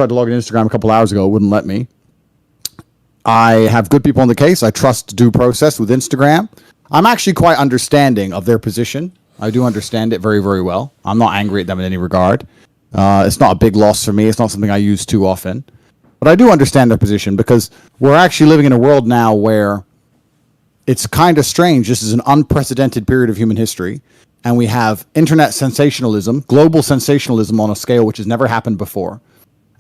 tried to log in Instagram a couple hours ago. It wouldn't let me. I have good people on the case. I trust due process with Instagram. I'm actually quite understanding of their position. I do understand it very, very well. I'm not angry at them in any regard. It's not a big loss for me. It's not something I use too often. But I do understand their position because we're actually living in a world now where it's kind of strange. This is an unprecedented period of human history. And we have internet sensationalism, global sensationalism on a scale which has never happened before.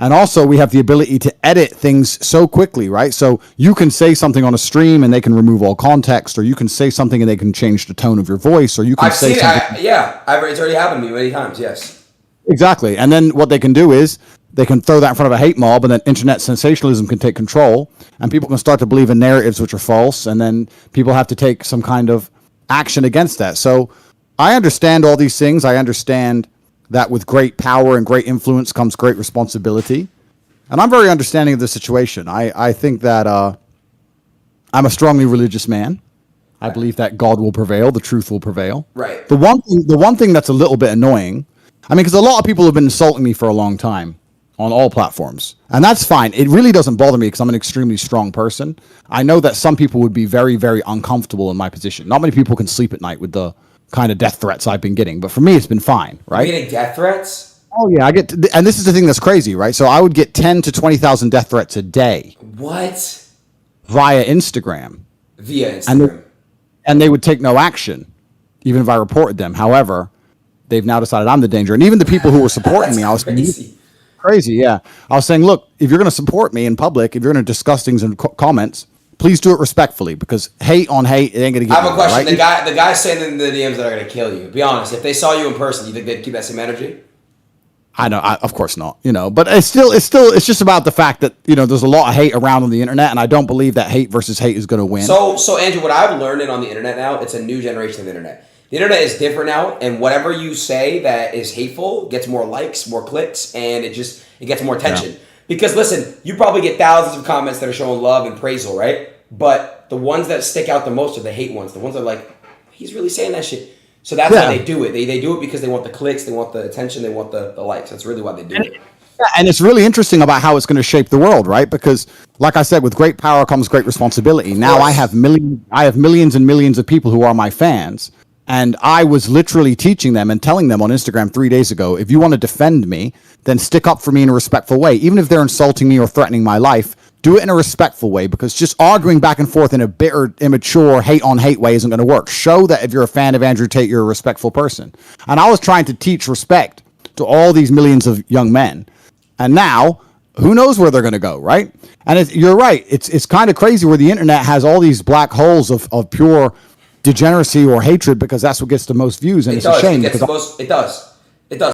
And also we have the ability to edit things so quickly, right? So you can say something on a stream and they can remove all context, or you can say something and they can change the tone of your voice, or you can say something. It's already happened to me many times, yes. Exactly. And then what they can do is they can throw that in front of a hate mob, and then internet sensationalism can take control, and people can start to believe in narratives which are false, and then people have to take some kind of action against that. So I understand all these things. I understand that with great power and great influence comes great responsibility. And I'm very understanding of the situation. I think that I'm a strongly religious man. I believe that God will prevail, the truth will prevail. Right. The one thing that's a little bit annoying, I mean, because a lot of people have been insulting me for a long time on all platforms. And that's fine. It really doesn't bother me because I'm an extremely strong person. I know that some people would be very, very uncomfortable in my position. Not many people can sleep at night with the kind of death threats I've been getting, but for me, it's been fine, right? You're getting death threats? Oh yeah, and this is the thing that's crazy, right? So I would get 10 to 20,000 death threats a day. What? Via Instagram. Via Instagram. And they would take no action, even if I reported them. However, they've now decided I'm the danger. And even the people who were supporting me, I was crazy, yeah. I was saying, look, if you're going to support me in public, if you're going to discuss things in comments, please do it respectfully, because hate on hate, it ain't going to get I have a question. Right? The guys sending the DMs that are going to kill you, be honest, if they saw you in person, you think they'd keep that same energy? I know, of course not, but it's just about the fact that, there's a lot of hate around on the internet, and I don't believe that hate versus hate is going to win. So Andrew, what I've learned on the internet now, it's a new generation of the internet. The internet is different now, and whatever you say that is hateful gets more likes, more clicks, and it gets more attention. Yeah. Because listen, you probably get thousands of comments that are showing love and praisal, right? But the ones that stick out the most are the hate ones. The ones that are like, he's really saying that shit. So that's why they do it. They do it because they want the clicks, they want the attention, they want the likes. That's really why they do it. Yeah, and it's really interesting about how it's going to shape the world, right? Because, like I said, with great power comes great responsibility. Now I have millions and millions of people who are my fans. And I was literally teaching them and telling them on Instagram 3 days ago, if you want to defend me, then stick up for me in a respectful way. Even if they're insulting me or threatening my life, do it in a respectful way, because just arguing back and forth in a bitter, immature, hate-on-hate way isn't going to work. Show that if you're a fan of Andrew Tate, you're a respectful person. And I was trying to teach respect to all these millions of young men. And now, who knows where they're going to go, right? And you're right. It's kind of crazy where the internet has all these black holes of pure degeneracy or hatred, because that's what gets the most views, and it's a shame. It does.